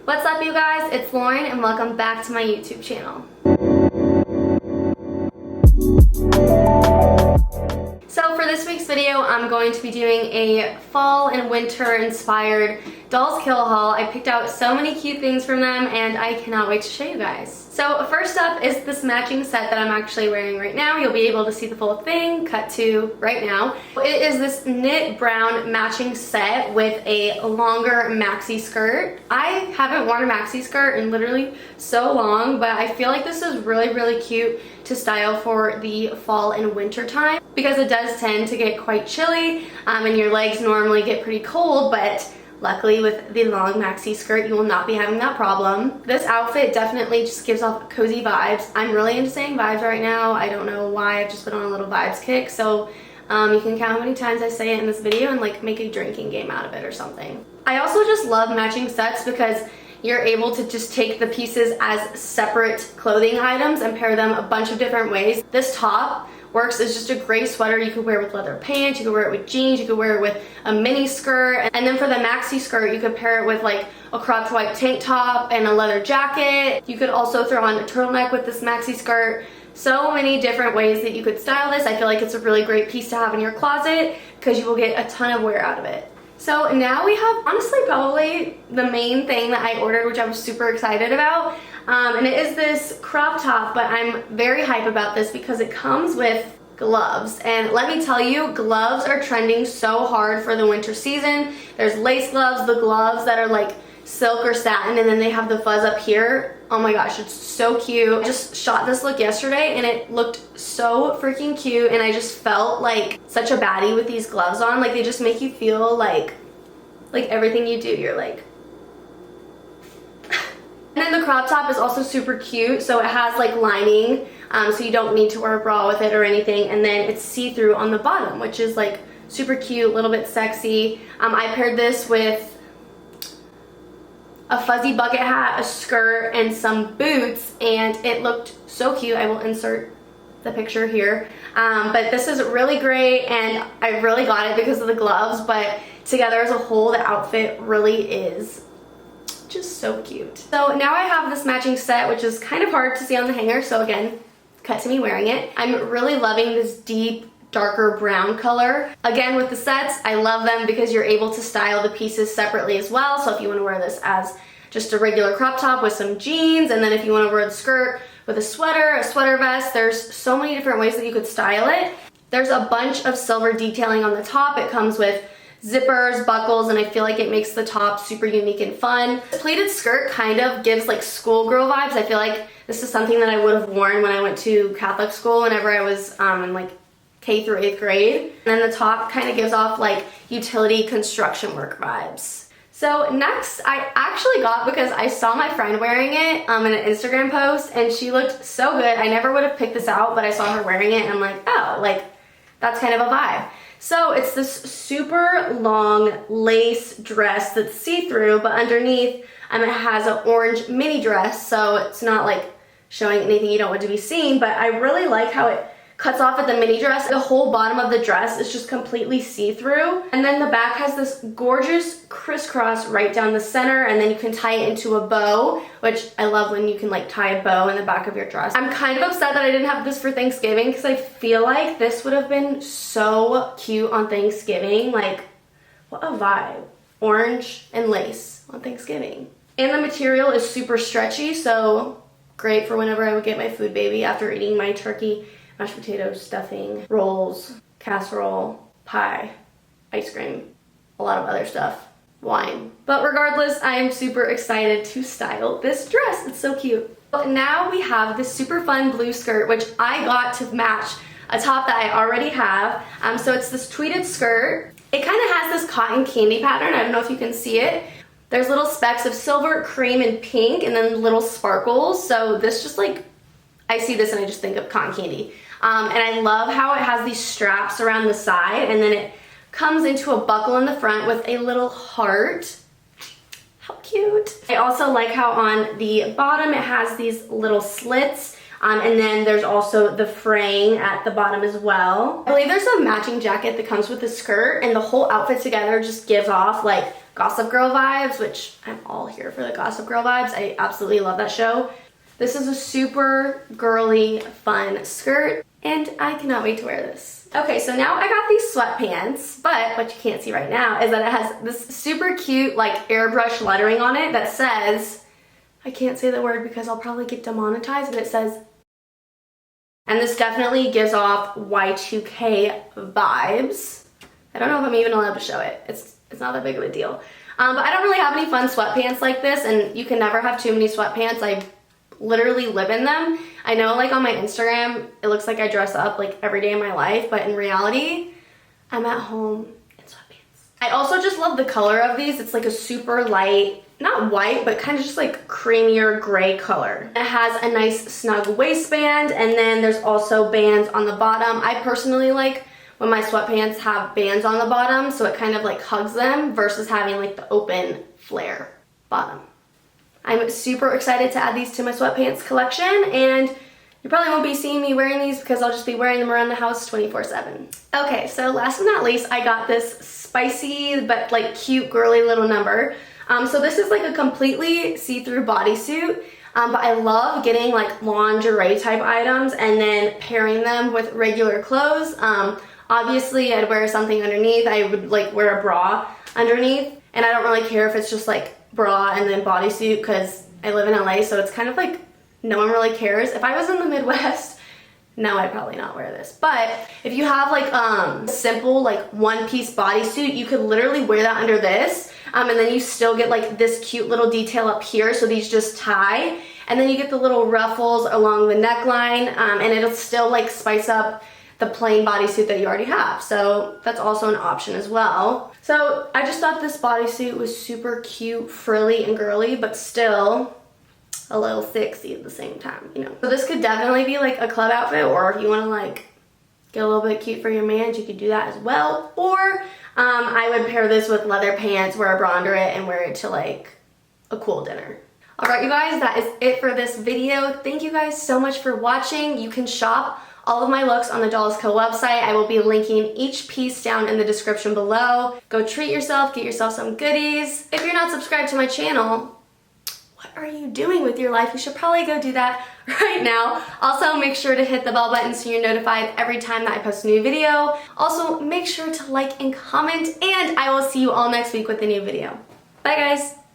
What's up, you guys? It's Lauren and welcome back to my YouTube channel. So for this week's video, I'm going to be doing a fall and winter inspired Dolls Kill haul. I picked out so many cute things from them and I cannot wait to show you guys. So first up is this matching set that I'm actually wearing right now. You'll be able to see the full thing, cut to right now. It is this knit brown matching set with a longer maxi skirt. I haven't worn a maxi skirt in literally so long, but I feel like this is really cute to style for the fall and winter time because it does tend to get quite chilly and your legs normally get pretty cold, but luckily with the long maxi skirt you will not be having that problem. This outfit definitely just gives off cozy vibes. I'm really into saying vibes right now. I don't know why, I've just been on a little vibes kick, so you can count how many times I say it in this video and like make a drinking game out of it or something. I also just love matching sets because you're able to just take the pieces as separate clothing items and pair them a bunch of different ways. This top works as just a gray sweater. You could wear it with leather pants, you could wear it with jeans, you could wear it with a mini skirt, and then for the maxi skirt you could pair it with like a cropped white tank top and a leather jacket. You could also throw on a turtleneck with this maxi skirt. So many different ways that you could style this. I feel like it's a really great piece to have in your closet because you will get a ton of wear out of it. So now we have honestly probably the main thing that I ordered, which I was super excited about. And it is this crop top, but I'm very hype about this because it comes with gloves. And let me tell you, gloves are trending so hard for the winter season. There's lace gloves, the gloves that are like silk or satin, and then they have the fuzz up here. Oh my gosh, it's so cute. I just shot this look yesterday and it looked so freaking cute, and I just felt like such a baddie with these gloves on. Like they just make you feel like everything you do, you're like. And then the crop top is also super cute, so it has like lining, so you don't need to wear a bra with it or anything, and then it's see-through on the bottom, which is like super cute, a little bit sexy. I paired this with a fuzzy bucket hat, a skirt, and some boots, and it looked so cute. I will insert the picture here. But this is really great, and I really got it because of the gloves, but together as a whole, the outfit really is just so cute. So now I have this matching set, which is kind of hard to see on the hanger, so again, cut to me wearing it. I'm really loving this deep, darker brown color. Again, with the sets, I love them because you're able to style the pieces separately as well. So if you want to wear this as just a regular crop top with some jeans, and then if you want to wear the skirt with a sweater vest, there's so many different ways that you could style it. There's a bunch of silver detailing on the top. It comes with zippers, buckles, and I feel like it makes the top super unique and fun. The pleated skirt kind of gives like schoolgirl vibes. I feel like this is something that I would have worn when I went to Catholic school whenever I was in like K through 8th grade. And then the top kind of gives off like utility construction work vibes. So next, I actually got because I saw my friend wearing it in an Instagram post and she looked so good. I never would have picked this out, but I saw her wearing it and I'm like, oh, like that's kind of a vibe. So it's this super long lace dress that's see-through, but underneath it has an orange mini dress, so it's not like showing anything you don't want to be seen, but I really like how it cuts off at the mini dress. The whole bottom of the dress is just completely see-through, and then the back has this gorgeous crisscross right down the center, and then you can tie it into a bow, which I love when you can like tie a bow in the back of your dress. I'm kind of upset that I didn't have this for Thanksgiving because I feel like this would have been so cute on Thanksgiving. Like, what a vibe. Orange and lace on Thanksgiving. And the material is super stretchy, so great for whenever I would get my food baby after eating my turkey, mashed potatoes, stuffing, rolls, casserole, pie, ice cream, a lot of other stuff, wine. But regardless, I am super excited to style this dress. It's so cute. But now we have this super fun blue skirt, which I got to match a top that I already have. So it's this tweeted skirt. It kind of has this cotton candy pattern. I don't know if you can see it. There's little specks of silver, cream, and pink, and then little sparkles. So this just like, I see this and I just think of cotton candy. And I love how it has these straps around the side, and then it comes into a buckle in the front with a little heart. How cute. I also like how on the bottom it has these little slits, and then there's also the fraying at the bottom as well. I believe there's a matching jacket that comes with the skirt, and the whole outfit together just gives off like Gossip Girl vibes, which I'm all here for the Gossip Girl vibes. I absolutely love that show. This is a super girly, fun skirt, and I cannot wait to wear this. Okay, so now I got these sweatpants, but what you can't see right now is that it has this super cute, like, airbrush lettering on it that says, I can't say the word because I'll probably get demonetized, but it says, and this definitely gives off Y2K vibes. I don't know if I'm even allowed to show it. It's not that big of a deal. But I don't really have any fun sweatpants like this, and you can never have too many sweatpants. I literally live in them. I know, like, on my Instagram, it looks like I dress up like every day of my life, but in reality, I'm at home in sweatpants. I also just love the color of these. It's like a super light, not white, but kind of just like creamier gray color. It has a nice snug waistband, and then there's also bands on the bottom. I personally like when my sweatpants have bands on the bottom, so it kind of like hugs them versus having like the open flare bottom. I'm super excited to add these to my sweatpants collection, and you probably won't be seeing me wearing these because I'll just be wearing them around the house 24/7. Okay, so last but not least, I got this spicy but like cute girly little number. So this is like a completely see-through bodysuit, but I love getting like lingerie type items and then pairing them with regular clothes. Obviously I'd wear something underneath. I would like wear a bra underneath, and I don't really care if it's just like bra and then bodysuit because I live in LA, so it's kind of like no one really cares. If I was in the Midwest, no, I'd probably not wear this. But if you have like simple like one-piece bodysuit, you could literally wear that under this, and then you still get like this cute little detail up here, so these just tie, and then you get the little ruffles along the neckline, and it'll still like spice up the plain bodysuit that you already have. So that's also an option as well. So I just thought this bodysuit was super cute, frilly, and girly, but still a little sexy at the same time, you know. So this could definitely be like a club outfit, or if you want to like get a little bit cute for your man, you could do that as well. Or I would pair this with leather pants, wear a bra under it, and wear it to like a cool dinner. Alright you guys, that is it for this video. Thank you guys so much for watching. You can shop all of my looks on the Dolls Co website. I will be linking each piece down in the description below. Go treat yourself, get yourself some goodies. If you're not subscribed to my channel, what are you doing with your life? You should probably go do that right now. Also, make sure to hit the bell button so you're notified every time that I post a new video. Also, make sure to like and comment, and I will see you all next week with a new video. Bye guys!